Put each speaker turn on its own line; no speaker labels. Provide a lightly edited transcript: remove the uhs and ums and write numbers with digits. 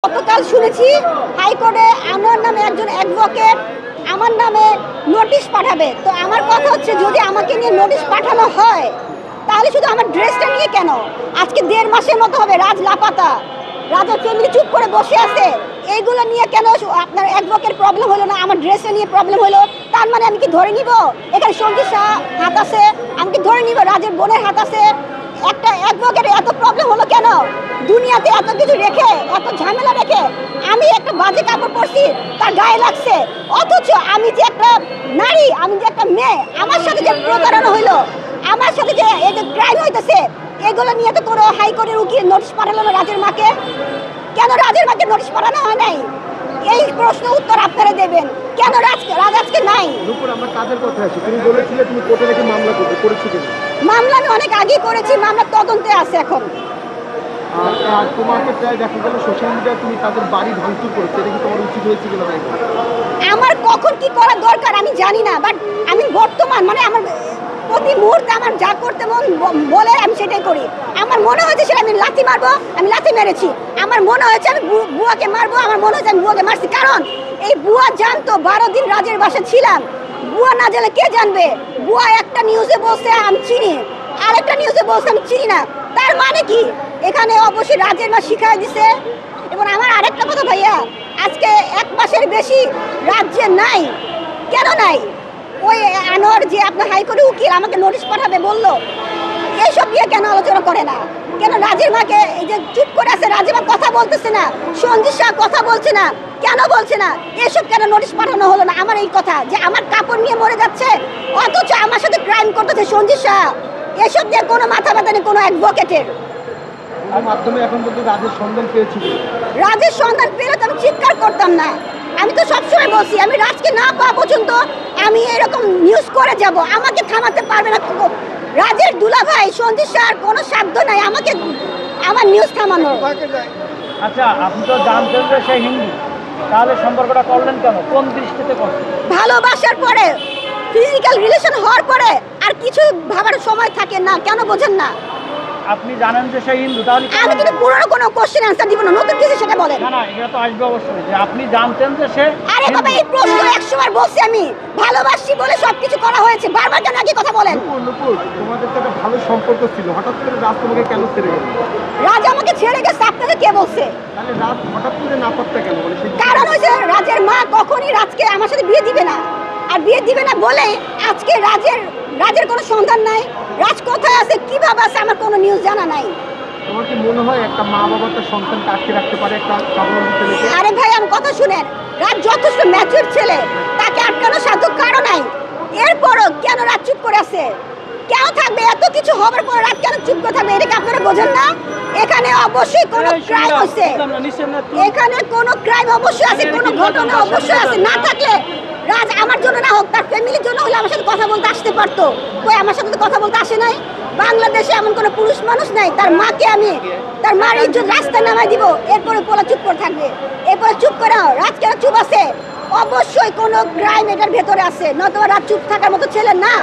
গতকাল শুনেছি হাইকোর্টে আমার নামে একজন অ্যাডভোকেট আমার নামে নোটিশ পাঠাবে। তো আমার কথা হচ্ছে, যদি আমাকে নিয়ে নোটিশ পাঠানো হয় তাহলে শুধু আমার ড্রেসটা নিয়ে কেন? আজকে 1.5 মাসের মতো হবে রাজ লাপাতা, রাজের ফ্যামিলি চুপ করে বসে আছে। এইগুলো নিয়ে কেন আপনার অ্যাডভোকেট প্রবলেম হলো না, আমার ড্রেসটা নিয়ে প্রবলেম হলো? তার মানে আমি কি ধরে নিব এখানে সঞ্জিত শাহ হাত আছে? আমি কি ধরে নিব রাজের বোনের হাত আছে? একটা অ্যাডভোকেটের এত প্রবলেম হলো কেন? দুনিয়াতে এত কিছু রেখে, এত ঝামেলা রেখে আমি একটা বাজে কাপড় পরছি, তার গায়ে লাগছে, অথচ আমি যে একটা নারী, আমি যে একটা মেয়ে, আমার সাথে যে প্রতারণা হইলো, আমার সাথে যে এই যে ক্রাইম হইতেছে, এগুলো নিয়ে তো কোনো হাইকোর্টের উকিল নোটিশ পাঠালো না রাজের মাকে? কেন রাজের মাকে নোটিশ পাঠানো হয় নাই? এই প্রশ্ন উত্তর আপনারা দেবেন। কেন রাজ আজকে নাই?
আমরা কাজের কথা আছে, তুমি বলেছিলে তুমি কোর্টে রেখে মামলা করবে, করেছো কিনা?
মামলা আমি অনেক আগে করেছি, মামলা তদন্তে আছে এখন।
আর তোমাকে প্রায় দেখা গেল সোশ্যাল মিডিয়ায় তুমি তাদের বাড়ি ভাঙচুর করেছো, এটা কি তোমার উচিত হয়েছে কিনা? তাই
আমার কখন কি করা দরকার আমি জানি না, বাট আমি বর্তমান আমার প্রতি মুহূর্তে আমার যা করতে মন বলে আমি সেটাই করি। আমার মনে হয়েছে সেটা আমি লাথি মারবো, আমি লাথি মেরেছি। আমার মনে হয়েছে আমি বুয়াকে মারবো, আমার মনে হয়েছে আমি বুয়াকে মারছি। কারণ এই বুয়া জানতো 12 দিন রাজের বাসা ছিলাম। বুয়া না জানলে কে জানবে? বুয়া একটা নিউজে বলছে আমি চিনি, আরেকটা নিউজে বলছে আমি চিনি না। তার মানে কি? এখানে অবশ্যই রাজের মা শিখাই দিছে। এবং আমার আরেকটা কথা ভাইয়া, আজকে 1 মাসের বেশি রাজ্যে নাই। কেন নাই? ওই আনোয়ার যে আপনার হাইকোর্টে উকিল আমাকে নোটিশ পাঠাবে বললো, এইসব নিয়ে কেন আলোচনা করে না? কেন রাজের মাকে এই যে চুপ করে আছে, রাজের মা কথা বলতেছে না, সঞ্জিত শাহ কথা বলছে না, কেন বলছে না? এসব কেন নোটিশ পাঠানো হলো না? আমার এই কথা যে আমার কাপড় নিয়ে মরে যাচ্ছে, অথচ আমার সাথে ক্রাইম করতেছে সঞ্জিত শাহ। এসব দিয়ে কোনো মাথা ব্যথা নেই কোনো অ্যাডভোকেটের।
মাধ্যমে এখন পর্যন্ত রাজের সন্ধান পেয়েছিল?
রাজের সন্ধান পেলে তো আমি চিৎকার করতাম না। আমি তো সবসময় বলছি, আমি রাজকে না পাওয়া পর্যন্ত আমি এরকম নিউজ করে যাব। আমাকে থামাতে পারবে না রাজের দুলাভাই সঞ্জিত শাহর কোনো সাধ্য নাই আমাকে আমার নিউজ থামানোর।
আচ্ছা, আপনি তো জানতেন যে সে হিন্দু, তাহলে সম্পর্কটা করলেন কেন? কোন দৃষ্টিতে করলেন?
ভালোবাসার পরে, ফিজিক্যাল রিলেশন হওয়ার পরে আর কিছু ভাবার সময় থাকে না, কেন বোঝেন না?
আপনি জানেন যে সে হিন্দু, তাহলে
আমি কিন্তু পুরনো কোনো কোশ্চেন অ্যান্সার দিব না, নতুন কিছু সেটা বলেন।
না, এটা তো আসবে অবশ্যই যে আপনি জানতেন যে সে।
আরে বাবা, এই প্রশ্ন 100 বার বলছি আমি, ভালোবাসি বলে সবকিছু করা হয়েছে, বারবার কেন একই কথা বলেন?
তোমাদের তো একটা ভালো সম্পর্ক ছিল, হঠাৎ করে রাজ তোমাকে কেন ছেড়ে গেল?
রাজ আমাকে ছেড়ে গেছে আপনাকে কে বলছে?
তাহলে রাজ হঠাৎ করে না পারতে কেন?
কারণ হচ্ছে রাজের মা কখনই রাজকে আমার সাথে বিয়ে দিবে না, আর বিয়ে দিবে না বলে আজকে রাজের কোনো সন্ধান নাই। রাজ কোথায় আছে, কিভাবে আছে, আমার কোনো নিউজ জানা নাই।
তোমার কি মনে হয় একটা মা বাবা তার সন্তানকে আটকে রাখতে পারে একটা স্বাবলম্বী ছেলেকে?
আরে ভাই, আমার কথা শুনেন, রাজ যথেষ্ট ম্যাচিউর ছেলে, তাকে আটকানোর সাধ্য কারো নাই। এরপরও কেন রাজ চুপ করে আছে? কেন থাকবে? এত কিছু হবার পর রাজ কেন চুপ করে থাকবে? এটাকে আপনারা বোঝেন না? এখানে অবশ্যই কোনো ক্রাইম হচ্ছে, এখানে কোনো ক্রাইম অবশ্যই আছে, কোনো ঘটনা অবশ্যই আছে। না থাকলে রাজ আমার জন্য না হোক, তার ফ্যামিলির জন্য হলে আমার সাথে কথা বলতে আসতে পারতো। কই, আমার সাথে তো কথা বলতে আসে নাই। বাংলাদেশে এমন কোনো পুরুষ মানুষ নাই তার মাকে আমি তার মার ইজ্জত রাস্তায় নামাই দিব, এরপরে পোলা চুপ করে থাকবে? এরপরে চুপ করে রাজ কেন চুপ আছে? অবশ্যই কোনো ক্রাইম এটার ভেতরে আছে, নয়তো রাজ চুপ থাকার মতো ছেলে না।